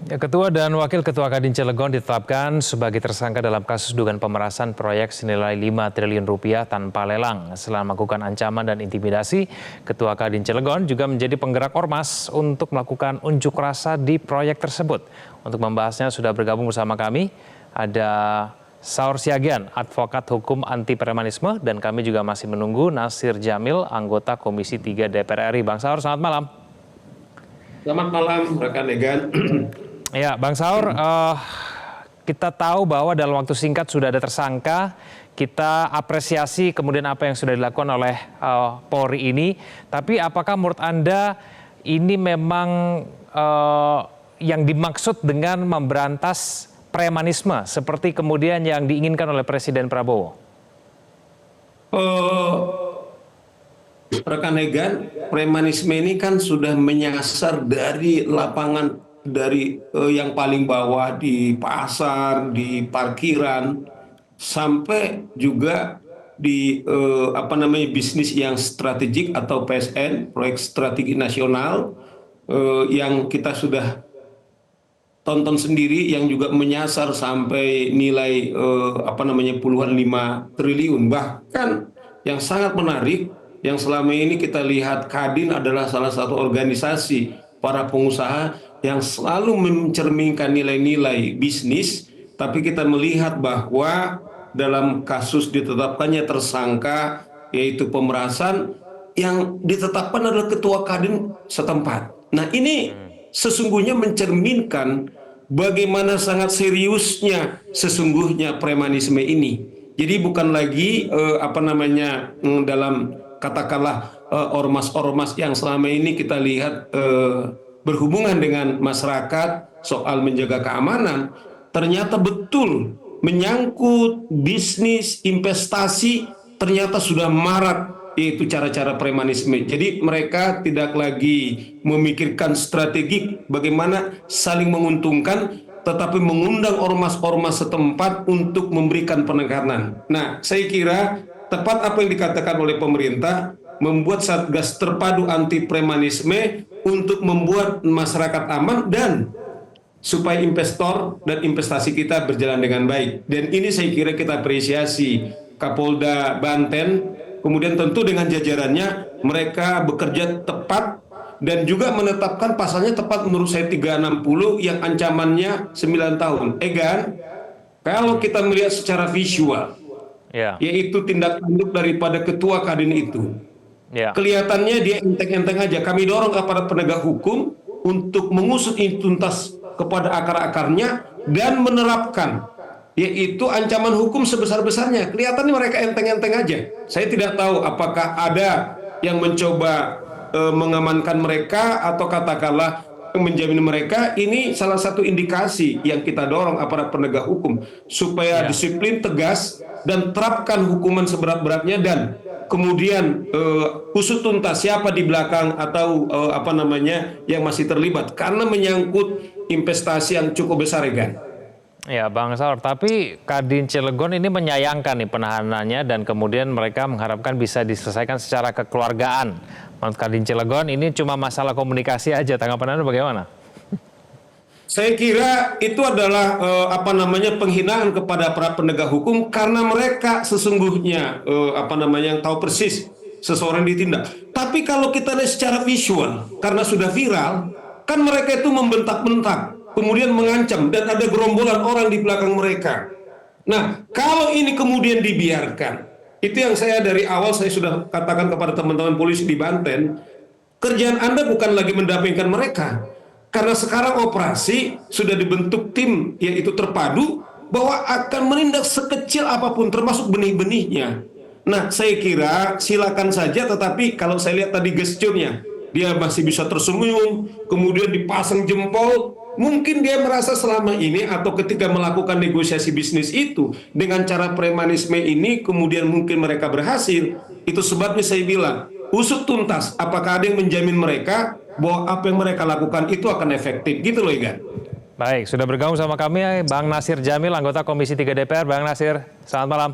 Ketua dan Wakil Ketua Kadin Cilegon ditetapkan sebagai tersangka dalam kasus dugaan pemerasan proyek senilai 5 triliun rupiah tanpa lelang. Selain melakukan ancaman dan intimidasi, Ketua Kadin Cilegon juga menjadi penggerak ormas untuk melakukan unjuk rasa di proyek tersebut. Untuk membahasnya sudah bergabung bersama kami, ada Saur Siagian, advokat hukum anti premanisme, dan kami juga masih menunggu Nasir Jamil, anggota Komisi 3 DPR RI. Bang Saur, selamat malam. Selamat malam, rekan Egan. Ya, Bang Saur, kita tahu bahwa dalam waktu singkat sudah ada tersangka. Kita apresiasi kemudian apa yang sudah dilakukan oleh Polri ini. Tapi apakah menurut Anda ini memang yang dimaksud dengan memberantas premanisme seperti kemudian yang diinginkan oleh Presiden Prabowo? Rekan Egan, premanisme ini kan sudah menyasar dari lapangan, dari yang paling bawah di pasar, di parkiran, sampai juga di bisnis yang strategik atau PSN, proyek strategi nasional, yang kita sudah tonton sendiri, yang juga menyasar sampai nilai puluhan 5 triliun. Bahkan yang sangat menarik, yang selama ini kita lihat Kadin adalah salah satu organisasi para pengusaha yang selalu mencerminkan nilai-nilai bisnis, tapi kita melihat bahwa dalam kasus ditetapkannya tersangka, yaitu pemerasan, yang ditetapkan adalah ketua Kadin setempat. Nah, ini sesungguhnya mencerminkan bagaimana sangat seriusnya sesungguhnya premanisme ini. Jadi bukan lagi dalam katakanlah ormas-ormas yang selama ini kita lihat berhubungan dengan masyarakat soal menjaga keamanan, ternyata betul menyangkut bisnis, investasi, ternyata sudah marak, yaitu cara-cara premanisme. Jadi mereka tidak lagi memikirkan strategi bagaimana saling menguntungkan, tetapi mengundang ormas-ormas setempat untuk memberikan penekanan. Nah, saya kira tepat apa yang dikatakan oleh pemerintah, membuat Satgas Terpadu Anti Premanisme untuk membuat masyarakat aman dan supaya investor dan investasi kita berjalan dengan baik. Dan ini saya kira kita apresiasi Kapolda Banten, kemudian tentu dengan jajarannya mereka bekerja tepat dan juga menetapkan pasalnya tepat menurut saya 360 yang ancamannya 9 tahun. Egan, kalau kita melihat secara visual, yaitu tindak tanduk daripada ketua Kadin itu, kelihatannya dia enteng-enteng aja. Kami dorong kepada penegak hukum untuk mengusut ini tuntas kepada akar-akarnya dan menerapkan, yaitu ancaman hukum sebesar-besarnya. Kelihatannya mereka enteng-enteng aja. Saya tidak tahu apakah ada yang mencoba mengamankan mereka atau katakanlah menjamin mereka. Ini salah satu indikasi yang kita dorong aparat penegak hukum supaya disiplin, tegas, dan terapkan hukuman seberat-beratnya, dan kemudian usut tuntas siapa di belakang atau yang masih terlibat, karena menyangkut investasi yang cukup besar, Egan. Ya, Bang Saur, tapi Kadin Cilegon ini menyayangkan nih penahanannya dan kemudian mereka mengharapkan bisa diselesaikan secara kekeluargaan. Menurut Kadin Cilegon ini cuma masalah komunikasi aja. Tanggapan Anda bagaimana? Saya kira itu adalah penghinaan kepada para penegak hukum, karena mereka sesungguhnya tahu persis seseorang ditindak. Tapi kalau kita lihat secara visual, karena sudah viral, kan mereka itu membentak-bentak, kemudian mengancam, dan ada gerombolan orang di belakang mereka. Nah, kalau ini kemudian dibiarkan, itu yang saya dari awal saya sudah katakan kepada teman-teman polisi di Banten, kerjaan Anda bukan lagi mendampingkan mereka, karena sekarang operasi sudah dibentuk tim, yaitu terpadu, bahwa akan menindak sekecil apapun, termasuk benih-benihnya. Nah, saya kira silakan saja, tetapi kalau saya lihat tadi gesturnya, dia masih bisa tersenyum, kemudian dipasang jempol. Mungkin dia merasa selama ini atau ketika melakukan negosiasi bisnis itu dengan cara premanisme ini, kemudian mungkin mereka berhasil. Itu sebabnya saya bilang, usut tuntas apakah ada yang menjamin mereka bahwa apa yang mereka lakukan itu akan efektif. Gitu loh, Igan. Baik, sudah bergabung sama kami Bang Nasir Jamil, anggota Komisi 3 DPR. Bang Nasir, selamat malam.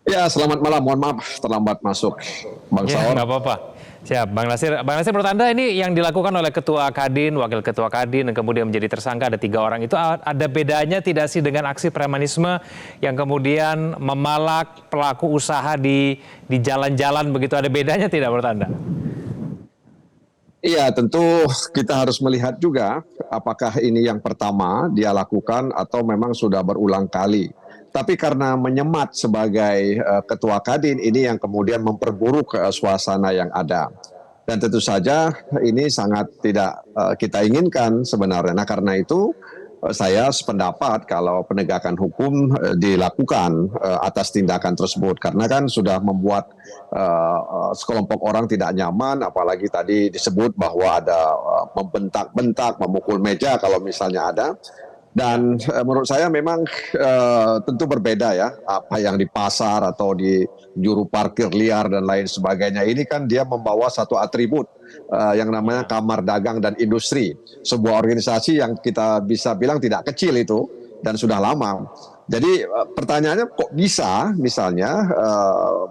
Ya, selamat malam. Mohon maaf terlambat masuk, Bang Saur. Nggak apa-apa. Siap, Bang Nasir. Bang Nasir, menurut Anda ini yang dilakukan oleh Ketua Kadin, Wakil Ketua Kadin, dan kemudian menjadi tersangka ada 3 orang itu ada bedanya tidak sih dengan aksi premanisme yang kemudian memalak pelaku usaha di jalan-jalan begitu? Ada bedanya tidak menurut Anda? Iya, tentu kita harus melihat juga apakah ini yang pertama dia lakukan atau memang sudah berulang kali. Tapi karena menyemat sebagai ketua Kadin ini yang kemudian memperburuk suasana yang ada. Dan tentu saja ini sangat tidak kita inginkan sebenarnya. Nah, karena itu saya sependapat kalau penegakan hukum dilakukan atas tindakan tersebut, karena kan sudah membuat sekelompok orang tidak nyaman, apalagi tadi disebut bahwa ada membentak-bentak, memukul meja kalau misalnya ada. Dan menurut saya memang tentu berbeda ya, apa yang di pasar atau di juru parkir liar dan lain sebagainya. Ini kan dia membawa satu atribut yang namanya Kamar Dagang dan Industri. Sebuah organisasi yang kita bisa bilang tidak kecil itu dan sudah lama. Jadi pertanyaannya kok bisa misalnya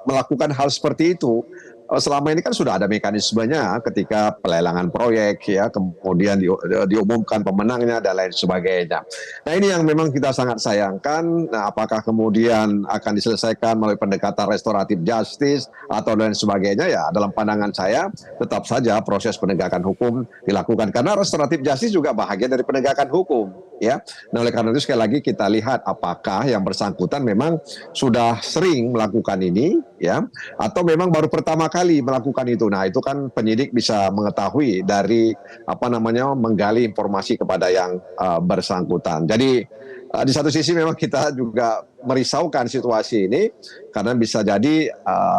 melakukan hal seperti itu? Selama ini kan sudah ada mekanismenya ketika pelelangan proyek ya, kemudian diumumkan pemenangnya dan lain sebagainya. Nah, ini yang memang kita sangat sayangkan. Nah, apakah kemudian akan diselesaikan melalui pendekatan restoratif justice atau lain sebagainya, ya dalam pandangan saya tetap saja proses penegakan hukum dilakukan, karena restoratif justice juga bahagian dari penegakan hukum ya. Nah, oleh karena itu sekali lagi kita lihat apakah yang bersangkutan memang sudah sering melakukan ini ya, atau memang baru pertama kali melakukan itu. Nah, itu kan penyidik bisa mengetahui dari menggali informasi kepada yang bersangkutan. Jadi di satu sisi memang kita juga merisaukan situasi ini karena bisa jadi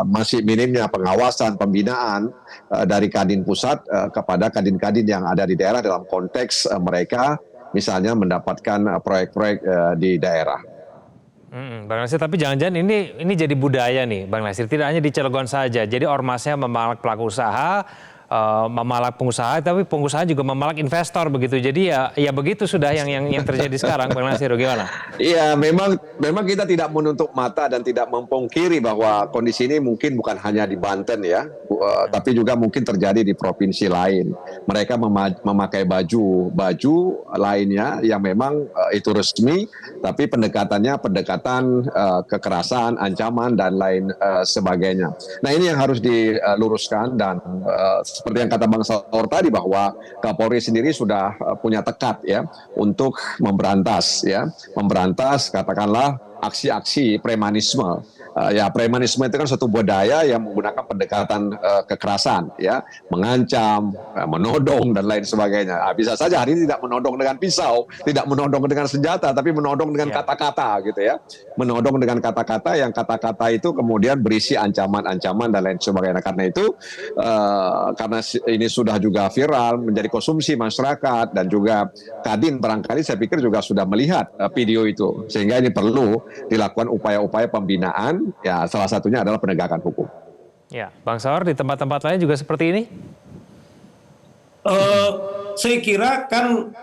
masih minimnya pengawasan, pembinaan dari Kadin Pusat kepada kadin-kadin yang ada di daerah dalam konteks mereka misalnya mendapatkan proyek-proyek di daerah. Bang Nasir, tapi jangan-jangan ini jadi budaya nih, Bang Nasir. Tidak hanya di Cilegon saja. Jadi ormasnya memalak pelaku usaha, memalak pengusaha, tapi pengusaha juga memalak investor begitu. Jadi ya begitu sudah yang terjadi sekarang, Bang Nasir. Gimana? Iya, memang kita tidak menutup mata dan tidak mempungkiri bahwa kondisi ini mungkin bukan hanya di Banten ya, tapi juga mungkin terjadi di provinsi lain. Mereka memakai baju lainnya yang memang itu resmi, tapi pendekatannya pendekatan kekerasan, ancaman dan lain sebagainya. Nah, ini yang harus diluruskan dan seperti yang kata Bang Saur tadi bahwa Kapolri sendiri sudah punya tekad ya untuk memberantas katakanlah aksi-aksi premanisme. Ya, premanisme itu kan suatu budaya yang menggunakan pendekatan kekerasan ya, mengancam, menodong dan lain sebagainya. Bisa saja hari ini tidak menodong dengan pisau, tidak menodong dengan senjata, tapi menodong dengan kata-kata gitu ya. Menodong dengan kata-kata yang kata-kata itu kemudian berisi ancaman-ancaman dan lain sebagainya. Karena itu karena ini sudah juga viral menjadi konsumsi masyarakat dan juga Kadin barangkali saya pikir juga sudah melihat video itu, sehingga ini perlu dilakukan upaya-upaya pembinaan. Ya, salah satunya adalah penegakan hukum. Ya, Bang Saur, di tempat-tempat lain juga seperti ini? Saya kira kan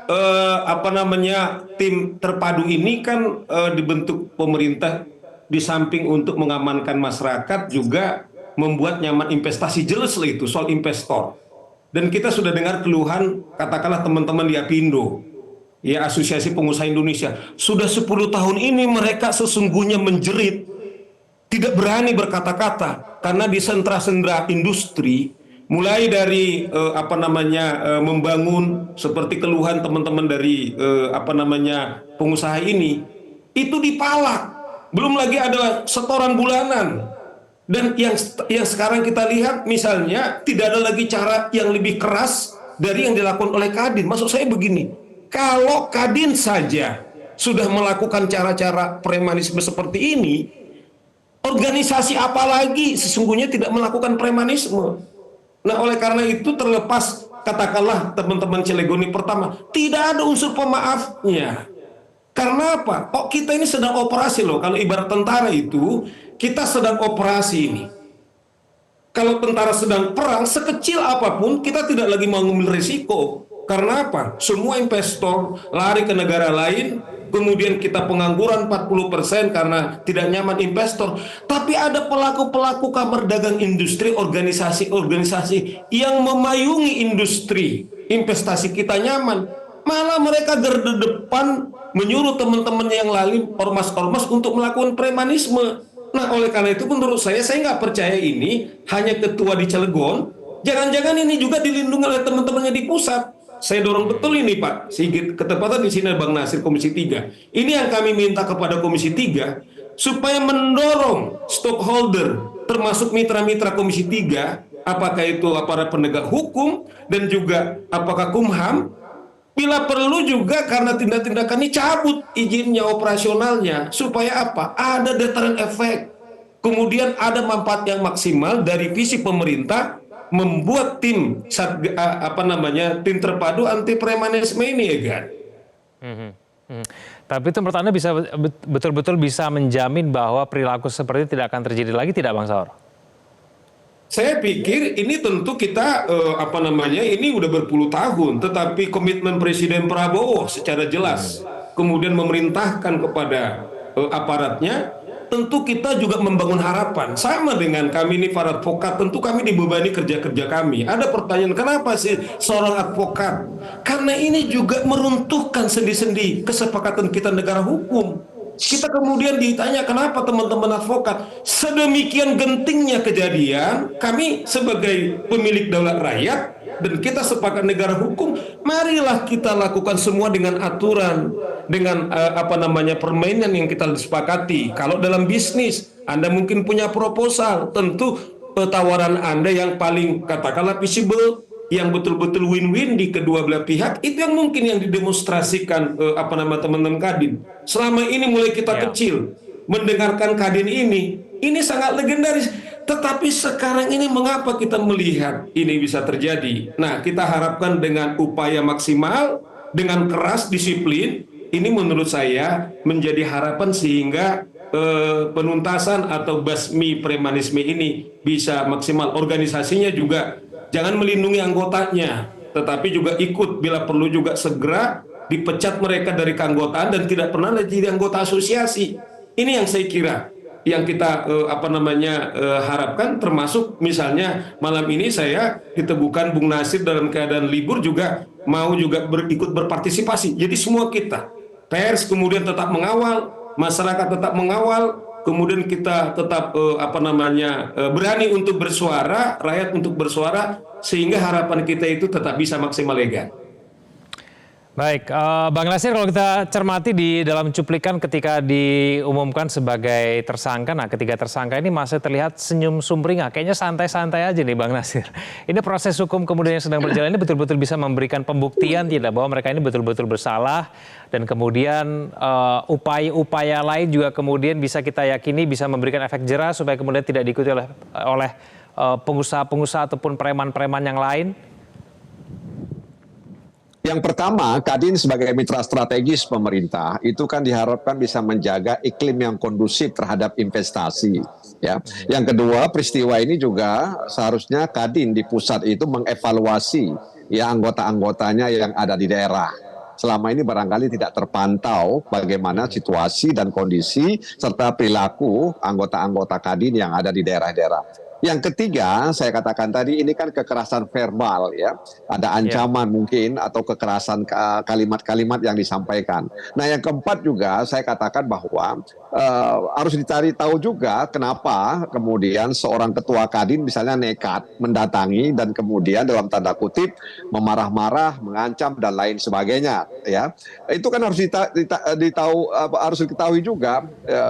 tim terpadu ini kan dibentuk pemerintah di samping untuk mengamankan masyarakat juga membuat nyaman investasi, jelas lah itu soal investor. Dan kita sudah dengar keluhan katakanlah teman-teman di Apindo, ya Asosiasi Pengusaha Indonesia, sudah 10 tahun ini mereka sesungguhnya menjerit, tidak berani berkata-kata karena di sentra-sentra industri mulai dari membangun seperti keluhan teman-teman dari pengusaha ini itu dipalak, belum lagi ada setoran bulanan. Dan yang sekarang kita lihat misalnya tidak ada lagi cara yang lebih keras dari yang dilakukan oleh Kadin. Maksud saya begini, kalau Kadin saja sudah melakukan cara-cara premanisme seperti ini, organisasi apalagi sesungguhnya tidak melakukan premanisme. Nah, oleh karena itu terlepas katakanlah teman-teman Cilegon pertama, tidak ada unsur pemaafnya. Karena apa? Oh, kita ini sedang operasi loh. Kalau ibarat tentara itu, kita sedang operasi ini. Kalau tentara sedang perang, sekecil apapun kita tidak lagi mau mengambil risiko. Karena apa? Semua investor lari ke negara lain kemudian kita pengangguran 40% karena tidak nyaman investor. Tapi ada pelaku-pelaku kamar dagang industri, organisasi-organisasi yang memayungi industri investasi kita nyaman. Malah mereka garda depan menyuruh teman-teman yang lain, ormas-ormas untuk melakukan premanisme. Nah, oleh karena itu menurut saya nggak percaya ini hanya ketua di Cilegon. Jangan-jangan ini juga dilindungi oleh teman-temannya di pusat. Saya dorong betul ini Pak Sigit, ketepatan di sini Bang Nasir Komisi 3. Ini yang kami minta kepada Komisi 3 supaya mendorong stakeholder termasuk mitra-mitra Komisi 3, apakah itu aparat penegak hukum dan juga apakah Kumham, bila perlu juga karena tindak-tindakan ini cabut izinnya operasionalnya supaya apa? Ada deterrent efek. Kemudian ada manfaat yang maksimal dari visi pemerintah membuat tim tim terpadu anti premanisme ini ya kan. Tapi itu menurut Anda bisa betul-betul bisa menjamin bahwa perilaku seperti itu tidak akan terjadi lagi, tidak Bang Saur? Saya pikir ini tentu kita ini udah berpuluh tahun, tetapi komitmen Presiden Prabowo secara jelas kemudian memerintahkan kepada aparatnya. Tentu kita juga membangun harapan. Sama dengan kami ini para advokat, tentu kami dibebani kerja-kerja kami. Ada pertanyaan, kenapa sih seorang advokat? Karena ini juga meruntuhkan sendi-sendi kesepakatan kita negara hukum. Kita kemudian ditanya kenapa teman-teman advokat sedemikian gentingnya kejadian, kami sebagai pemilik daulat rakyat dan kita sepakat negara hukum, marilah kita lakukan semua dengan aturan, dengan permainan yang kita sepakati. Kalau dalam bisnis Anda mungkin punya proposal, tentu tawaran Anda yang paling katakanlah visible, yang betul-betul win-win di kedua belah pihak, itu yang mungkin yang didemonstrasikan teman-teman Kadin. Selama ini mulai kita kecil mendengarkan Kadin ini sangat legendaris. Tetapi sekarang ini mengapa kita melihat ini bisa terjadi? Nah, kita harapkan dengan upaya maksimal, dengan keras disiplin, ini menurut saya menjadi harapan sehingga penuntasan atau basmi premanisme ini bisa maksimal. Organisasinya juga jangan melindungi anggotanya, tetapi juga ikut bila perlu juga segera dipecat mereka dari keanggotaan dan tidak pernah jadi anggota asosiasi. Ini yang saya kira yang kita harapkan, termasuk misalnya malam ini saya ditemukan Bung Nasir dalam keadaan libur juga mau juga ikut berpartisipasi. Jadi semua kita, pers kemudian tetap mengawal, masyarakat tetap mengawal, kemudian kita tetap berani untuk bersuara, rakyat untuk bersuara, sehingga harapan kita itu tetap bisa maksimal legal. Baik, Bang Nasir, kalau kita cermati di dalam cuplikan ketika diumumkan sebagai tersangka, nah ketiga tersangka ini masih terlihat senyum sumringah, kayaknya santai-santai aja nih Bang Nasir. Ini proses hukum kemudian yang sedang berjalan ini betul-betul bisa memberikan pembuktian tidak bahwa mereka ini betul-betul bersalah, dan kemudian upaya-upaya lain juga kemudian bisa kita yakini bisa memberikan efek jera supaya kemudian tidak diikuti oleh pengusaha-pengusaha ataupun preman-preman yang lain. Yang pertama, Kadin sebagai mitra strategis pemerintah itu kan diharapkan bisa menjaga iklim yang kondusif terhadap investasi. Ya. Yang kedua, peristiwa ini juga seharusnya Kadin di pusat itu mengevaluasi ya anggota-anggotanya yang ada di daerah. Selama ini barangkali tidak terpantau bagaimana situasi dan kondisi serta perilaku anggota-anggota Kadin yang ada di daerah-daerah. Yang ketiga, saya katakan tadi ini kan kekerasan verbal ya. Ada ancaman mungkin atau kekerasan kalimat-kalimat yang disampaikan. Nah, yang keempat juga saya katakan bahwa harus dicari tahu juga kenapa kemudian seorang ketua Kadin misalnya nekat mendatangi dan kemudian dalam tanda kutip memarah-marah, mengancam dan lain sebagainya ya. Itu kan harus harus diketahui juga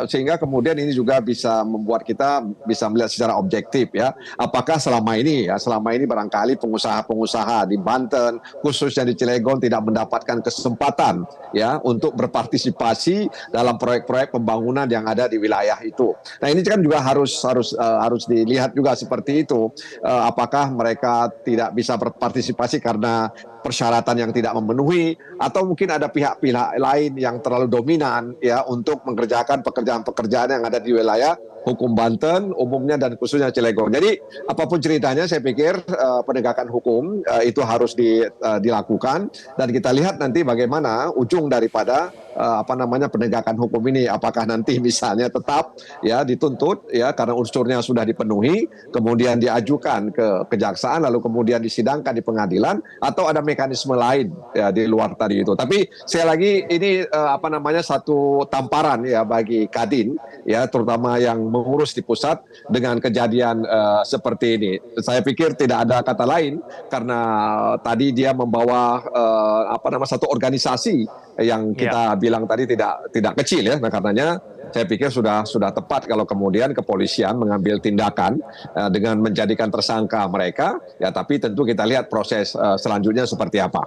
sehingga kemudian ini juga bisa membuat kita bisa melihat secara objektif ya, apakah selama ini barangkali pengusaha-pengusaha di Banten khususnya di Cilegon tidak mendapatkan kesempatan ya untuk berpartisipasi dalam proyek-proyek pembangunan yang ada di wilayah itu. Nah, ini kan juga harus dilihat juga seperti itu, apakah mereka tidak bisa berpartisipasi karena persyaratan yang tidak memenuhi atau mungkin ada pihak-pihak lain yang terlalu dominan ya untuk mengerjakan pekerjaan-pekerjaan yang ada di wilayah hukum Banten umumnya dan khususnya Cilegon. Jadi apapun ceritanya saya pikir penegakan hukum itu harus dilakukan dan kita lihat nanti bagaimana ujung daripada penegakan hukum ini, apakah nanti misalnya tetap ya dituntut ya karena unsurnya sudah dipenuhi, kemudian diajukan ke kejaksaan lalu kemudian disidangkan di pengadilan, atau ada mekanisme lain ya di luar tadi itu. Tapi sekali lagi ini satu tamparan ya bagi Kadin ya, terutama yang mengurus di pusat dengan kejadian seperti ini. Saya pikir tidak ada kata lain karena tadi dia membawa satu organisasi yang kita bilang tadi tidak kecil ya. Nah, karenanya saya pikir sudah tepat kalau kemudian kepolisian mengambil tindakan dengan menjadikan tersangka mereka ya, tapi tentu kita lihat proses selanjutnya seperti apa.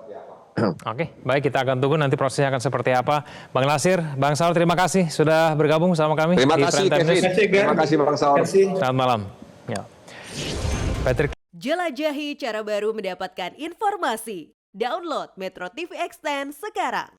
Oke, baik, kita akan tunggu nanti prosesnya akan seperti apa. Bang Nasir, Bang Saur, terima kasih sudah bergabung sama kami. Terima di kasih, Prime Time Kevin. News. Terima kasih, Bang Saur. Selamat malam. Ya. Patrick. Jelajahi cara baru mendapatkan informasi. Download Metro TV Extend sekarang.